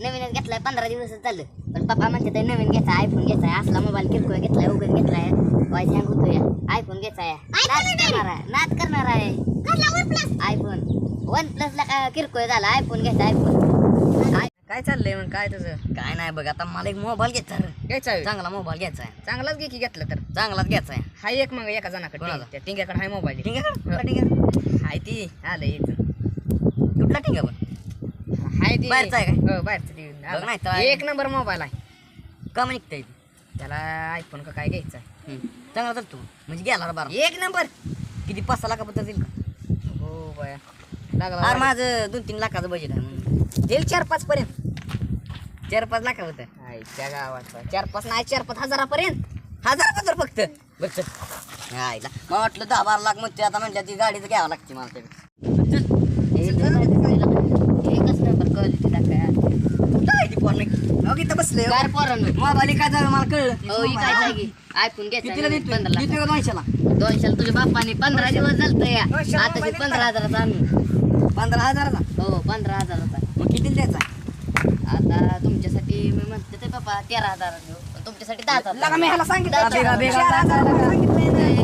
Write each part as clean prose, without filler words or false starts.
नवीनच घेतलाय 15 दिवसच झालं पण पप्पा म्हणते ते नवीन घ्यायचा आयफोन घ्यायचा असला मोबाईल किरकोळ घेतलाय उगाच घेतलाय वाईस हँग होतोय आयफोन घ्यायचा नाद करणार आहे आयफोन OnePlus ला काय किरकोळ झाला आयफोन घ्यायचा आयफोन काय चाललंय मग काय तुझं? काय नाही बघ आता मला एक मोबाईल घ्यायचा आहे. चांगला मोबाईल घ्यायचा आहे चांगलाच घे की घेतलं तर चांगलाच घ्यायचा आहे हाय एक मग एका जणाकडे कोणाला? त्या टिंग्याकडे हाय मोबाईल ठीक आहे हाय ती आलं एक कुठला ठीक आहे पण हाय ती बाहेरचा आहे काय? हो बाहेरचं ती बघ नाही तर आलं. एक नंबर मोबाईल आहे का निघता त्याला आयफोन का काय घ्यायचा आहे चांगला तर तू म्हणजे गेला बारा एक नंबर किती 5-6 लाखापर्यंत जाईल का हो बाया लागला अरे माझं 2-3 लाखाचं बजेट आहे म्हणून येईल 4-5 पर्यंत 4-5 लाख होतं त्या गावाचा 4-5 नाही 4-5 हजारापर्यंत 1000 फक्त बघ आईला मग वाटलं 10-12 लाख मग ते आता म्हणल्या ती गाडीच घ्यावं लागते मला मोबाईल काय झालं मला कळलं आयफोन कितीला घ्यायचा देतोय 15 देतोय का 200ला 200 तुझ्या बाप्पाने 15 दिवस झालत या आता 15,000चा आणू 15,000चा हो 15,000चा मग किती द्यायचा आता तुमच्यासाठी मी म्हणते ते बाप्पा 13,000 घेऊ पण तुमच्यासाठी 10,000 लगा मी ह्याला सांगितलं बेगा, बेगा. 4,000 सांगितलंय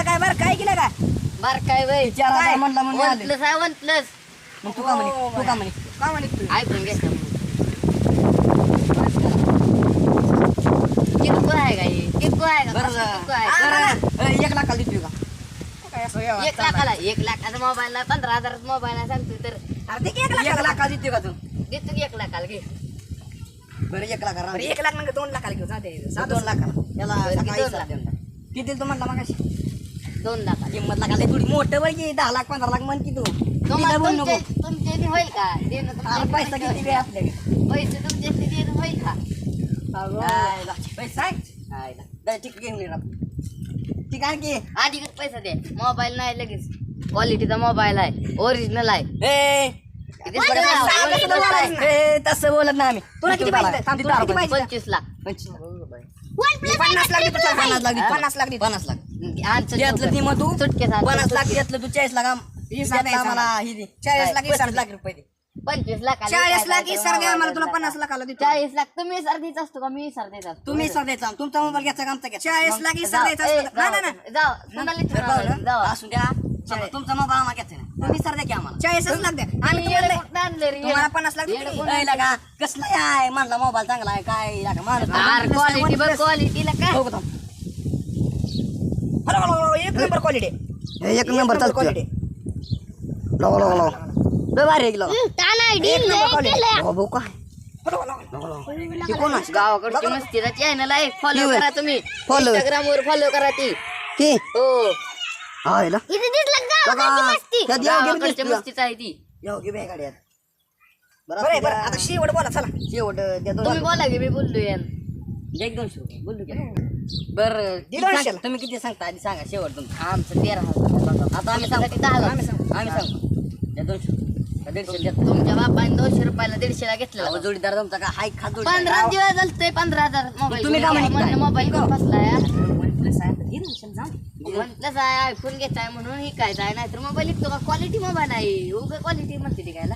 काय काय केलं का बार काय वय 4,000 म्हणला म्हणून आले. OnePlus आहे OnePlus मग तू का म्हणे तू का म्हणे का म्हणत तू आयफोन घ्यायचा किती आहे का हे किती आहे का बरं किती आहे बरं 1 लाखाला देतोय का काय असं व्यवहार 1 लाखाला 1 लाखाचा मोबाईल आहे 15,000चा मोबाईल आहे सांगतो तर अरे ते 1 1 लाखाला देतोय का तू घेतो की 1 लाखाला घे बरं 1 लाखाला 1 लाख नंतर 2 लाखाला घेऊ जाते 2 लाखाला याला बरं, किती सकाळी 2 सात लाख? देऊन टाक. किती तू म्हणला मगाशी 2 लाखाला किंमत लागायला थोडी मोठं बघ की 10 लाख 15 लाख म्हण की तू तिला बोल नको तुमचे ते होईल का देणं अरे पैसा किती काय आपल्याकडे पैसे तुमचे ते देणं होईल का आयला, पैसा आहे आयला. दे, ठीक घेऊन ये राव. ठीक आहे की आधी पैसा दे मोबाईल नाही लगेच क्वालिटीचा मोबाईल आहे ओरिजिनल आहे ए किती original आहे? ए, तसं बोलत नाही आम्ही तुला किती पाहिजे? थांब, तुला किती पाहिजे? 25 लाख 50 लाख देतो 50 लाख देतो. 50 लाख देतो 50 लाख आमचं घेतलं ती मग तू सुटकेस 50 लाख घेतलं तू 40 लाख वीस लाख द्यायचं मला ही दे 40 लाख 35 लाख रुपये दे 25 लाख 40 लाख सर द्या मला तुला 50 लाखाला देतो 40 लाख तुम्ही सर देत असतो का मी सर देत असतो तुम्ही सर द्यायचा तुमचा मोबाईल घ्यायचा का आमचा घ्यायचा 40 लाख सर द्यायचा ए, असतं. नाही नाही जाऊ कुणाला बरं, पाहुणं, जाऊ असू द्या तुमचा मोबाईल आम्हाला घ्यायचा नाही तुम्ही सर द्या की आम्हाला 40 लाख द्या आम्ही तुम्हाला 50 लाख देतो ए, लगा कसला आहे म्हणला मोबाईल चांगला आहे काय लागा माणूस क्वालिटी बघ क्वालिटीला काय हो का थांब. हॅलो एक नंबर क्वालिटी एक नंबर चालतो क्वालिटी लावा लावा लावा लय भारी आहे की लावा. एक नंबर क्वालिटी हो भाऊ काय ती कोण आहे? गावाकडची मस्तीचा चॅनल आहे फॉलो होय. करा तुम्ही Follow. इंस्टाग्राम वर फॉलो करा ती की हो आयला त्या देव गावाकडची मस्तीच आहे ती योगी बेगाडी आहेत बरं बरं आता शेवट बोला चला शेवट द्या तुम्ही बोला की मी बोललो यार एक 200 रुपये बोलू की बरं दे 200 ला. तुम्ही किती सांगता आधी सांगा शेवट तुमचं आमचं 13,000 आता आम्ही सांगतो 10,000 आम्ही सांगतो द्या 200 का 150 देतो तुमच्या बापाने 200 रुपयाला 150 ला घेतलेला अहो, जोडीदार तुमचा का हाय खा जोडीदार 15 दिवस झालते 15,000 मोबाईल तुम्ही का म्हणताय? मोबाईल घेऊन बसलाय OnePlus आहे घे ना, चल जाऊ. म्हटलंच आहे आयफोन घेताय म्हणून ही काय जाय नाहीतर मोबाईल विकतो का क्वालिटी मोबाईल आहे उगा क्वालिटी म्हणते ती कायला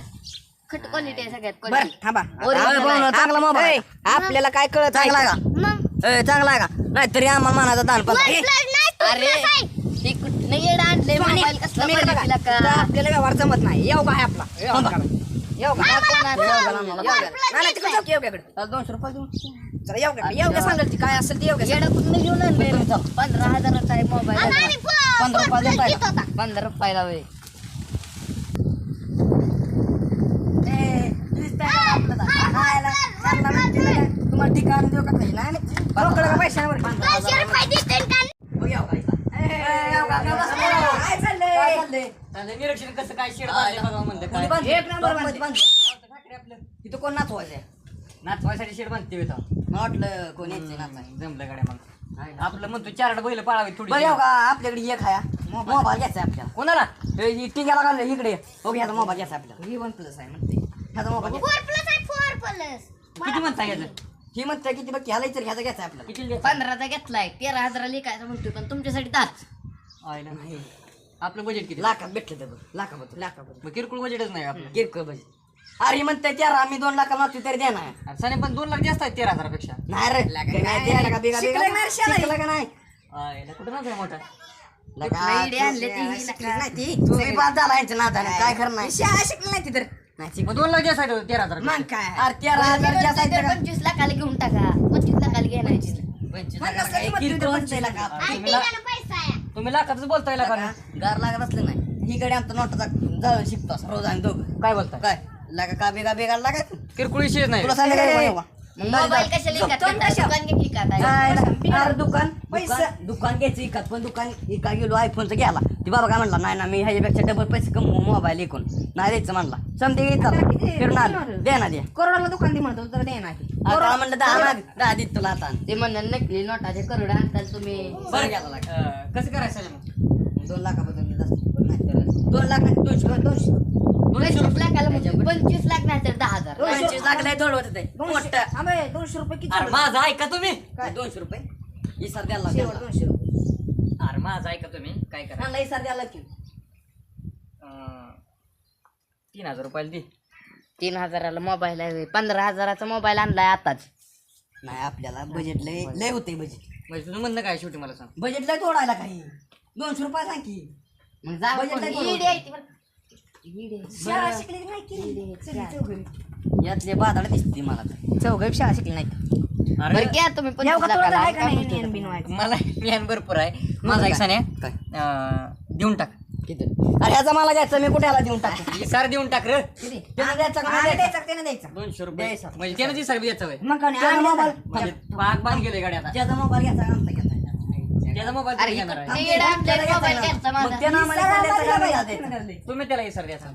खट क्वालिटी आहे सगळ्यात बरं क्वालिटी थांबा अरे भाऊ, चांगला मोबाईल आहे. आपल्याला काय कळत चांगला आहे आहे का मग चांगला आहे का नाहीतरी आम्हाला म्हणायचा दान पण अरे ते कुठं येडा आणले मोबाईल कसला क्वालिटीला का आपल्याला व्यवहार जमत नाही येऊ का आहे आपला येऊ का नाही तिकडे जाऊ की येऊ का इकडे 200 रुपये देऊ चला येऊ का सांगाल ती काय असेल ती येऊ का येडा कुठं घेऊन आणले 15,000चा आहे मोबाईल 15 रुपये देता 15 रुपयाला वय तुम्हाला ठिकाण देऊ का काही नाही पैशावर काय चाललंय निरीक्षण कसं काय शेड बघा म्हणते काय एक नंबर तिथं कोण नाचवायचंय नाचवायसाठी शेड बांधते होता मला वाटलं कोण यायचंय नाचाय जमलं गाड्या मग आपलं म्हणतो 4 बैल पळावी थोडी बरं येऊ का आपल्याकडे एक आहे मोबाईल घ्यायचा आपल्याला कोणाला टिंग्याला घाललं इकडे हो घ्यायचा मोबाईल घ्यायचा आपल्याला ही OnePlus आहे म्हणते ह्याचा मोबाईल किती म्हणता याचं ही म्हणते किती बघ ह्याला इतर ह्याचा घ्यायचा आपल्याला किती द्यायचं? 15चा घेतलाय 13,000 लिकायचं म्हणतोय पण तुमच्यासाठी 10 आयला नाही आपलं बजेट किती लाखात भेटलं तर लाखाबद्दल मग किरकोळ बजेटच नाही आपलं किरकोळ बजेट अरे म्हणते 13 आम्ही 2 लाख मागतो तरी देणार. आणि सने पण 2 लाख जास्त आहेत 13,000 पेक्षा. नाही रे काय द्यायला का बिगा शिकलं नाही शाळा. शिकलं का नाही याला कुठं नाच आहे मोठा. idea आणली ती शिकली नाही ती तुम्ही बाद झाला यांच्या नादाने काय करणार नाही. शाळा शिकली नाही ती तर नाही मग 2 लाख जास्त आहेत 13,000. मग काय अरे 13,000 जास्त आहेत का? 25 लाखाला घेऊन टाका 25 लाखाला घ्या नाही 25 पन्नास लाख. लाख किती म्हणतो दोन दिला का? तुम्ही लाखातच बोलताय लाखा. गार लागत असलं नाही ही कडे आमचा नोटाचा जाळून शिकतो असं रोज आम्ही दोघं. काय बोलताय काय लागा का बेगा बेगा लागायचं किरकोळी शेज नाही. तुला सांगितलं काय बाबा? मोबाईल कशाला विकत घेता? दुकान घे की का आता? अरे दुकान दुकान घ्यायचं इकत पण दुकान इका गेलो आयफोनचं घ्यायला ती बाबा काय म्हणला नाही ना मी ह्याच्यापेक्षा डबल पैसे कमवू मोबाईल इकून नाही द्यायचं म्हणला समजे फिरून आलं दे ना दे करोडाला दुकान दे म्हणतो तर दे नाही आता म्हणलं 10 देत तुला आता ते म्हणणं नकली नोटाचे करोड आणताल तुम्ही बरं गेला लाग कसं करायचं मग 2 लाखाबद्दल नाही तर 2 लाख नाही 200 25 लाखाला म्हणजे 25 लाख नाही तर 10,000 25 लाख लय थोडं होतं ते मोठं 200 रुपये किती अरे माझं ऐका तुम्ही. 200 रुपये इसार द्यायला शेवट लागला 200 रुपये अरे माझं ऐका तुम्ही काय करा. आणला इसार द्यायला की 3,000 रुपयाला दे. 3,000ला मोबाईल आहे 15,000चा मोबाईल आणलाय आताच नाही आपल्याला बजेट लय लय होते बजेट म्हणजे तुझं म्हणणं काय शेवटी मला सांग. बजेट लय तोडायला काही 200 रुपये सांग की मग जा Budget नाही ईड बरोबर. आहे ती बरं. ईड आहे. शाळा शिकली नाही की यातले बादाड दिसते मला तर. चौघ शाळा शिकली नाही अरे बरं घ्या तुम्ही 25 लाखाला आहे का नाही? मला ज्ञान भरपूर आहे. माझा एक सने देऊन टाक. अरे ह्याचा मला घ्यायचं मी कुठे देऊन टाकतो सार देऊन टाक रे. त्याला द्यायचा का नाही द्यायचा? 200 रुपये द्यायचा. म्हणजे त्यानं जी सार द्यायचं होय. मग काय नाही, त्याचा मोबाईल म्हणजे भाग बांध गेले गाडी आता. त्याचा मोबाईल घ्यायचा का आमचा घ्यायचा? त्याचा मोबाईल अरे तुम्ही घेणार आहे. ईड आपल्याला मोबाईल घ्यायचा मग माझा त्यानं आम्हाला द्यायचा का नाही द्यायचा? तुम्ही त्याला इसर द्यायचा.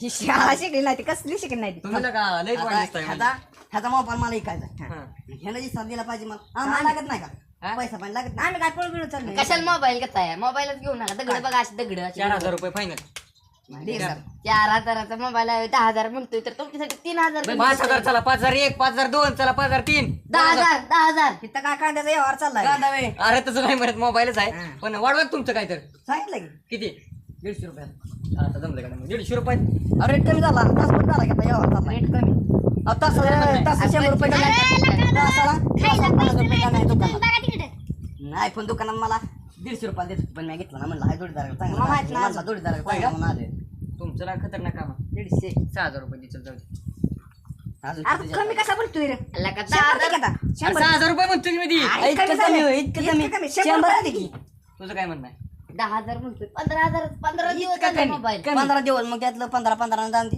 ही शाळा शिकली नाही ती कसली शिकली नाही ती तुम्ही का लई वाढ दिसताय म्हणजे. ह्याचा मोबाईल मला ऐकायचा हां. ह्याला जी दिला पाहिजे मला आम्हाला लागत नाही हा? का पैसा पण लागत नाही आम्ही काय पळू बिळू चाललो कशाला मोबाईल घेताय मोबाईलच घेऊ नका दगड बघा अशी दगड 4,000 रुपये फायनल. 4,000चा मोबाईल आहे 10,000 म्हणतोय तर तुमच्यासाठी 3,000 5,000 चला 5,001 5,002 चला 5,003. 10,000 इथं काय कांद्याचा व्यवहार चाललाय अरे तसं नाही म्हणत मोबाईलच आहे पण वाढवा तुमचं काय तर सांगितलं की किती 150 रुपये आता जमलं का नाही? 150 रुपये. रेट कमी झाला तास पण झाला घेता व्यवहार चालला रेट कमी तास 100 रुपये तासाला 50 रुपये का नाही दुकानात आयफोन दुकानात मला 150 रुपयाला देत पण मी घेतला ना म्हणलं हाय जोडीदार चांगला जोडीदार पाहिजे म्हणून आले तुमचं ना खतरनाक काम आहे. 150 6,000 रुपये दिसल जाऊ दे. अजून अरे किती कमी द्यायचं? कसा बोलतोय रे अल्ला का अरे 6,000 रुपये म्हणतो की मी ती. इतकं कमी 100 दे की तुझं काय म्हणणं आहे? 10,000 म्हणतोय 15,000 15 दिवस इतका झाले कमी. मोबाईल 15 दिवस मग त्यातलं 15 जाऊन दे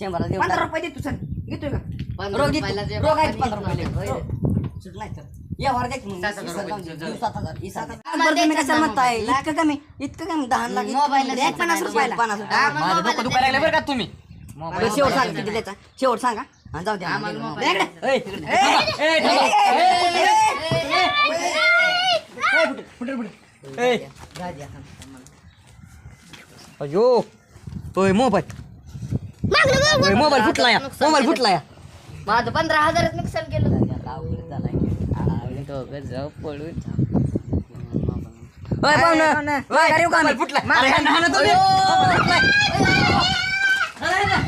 100 देऊ 15 रुपये दे तू सर घेतोय का 15 रोग रुपयाला जे रोग आहेत बापाने 15 रुपये घेतलं होतं. सुट नाही तर व्यवहार द्या की मग 7,000 इसर जाऊन दे. रुपये. 7,000 इसर. आम्हाला बरं तुम्ही द्यायचं कशाला ना म्हणताय मोबाईल. इतकं कमी 10 लाख मोबाईलला द्या द्यायचं 50 नाही. रुपयाला 50 रुपये आम्हाला माझं मोबाईल डोकं दुखायला लागलं बरं का तुम्ही. बरं, मोबाईल शेवट सांगा किती द्यायचा शेवट सांगा आणि जाऊ द्या आम्हाला आम्हाला. मोबाईल द्यायचा. ए, ए, थांबा. ए, जा द्या. अयो ओय मोबाईल ओय मोबाईल फुटला या मोबाईल फुटला या. माझं 15,000 नुकसान केलं आता अवघड झालाय की. दोघं जाऊ पळून ओय, पाहुणं. ओय, अरे, मोबाईल फुटला. अरे, हा, ना, ना, तुम्ही. मोबाईल फुटलाय. अरे, ना.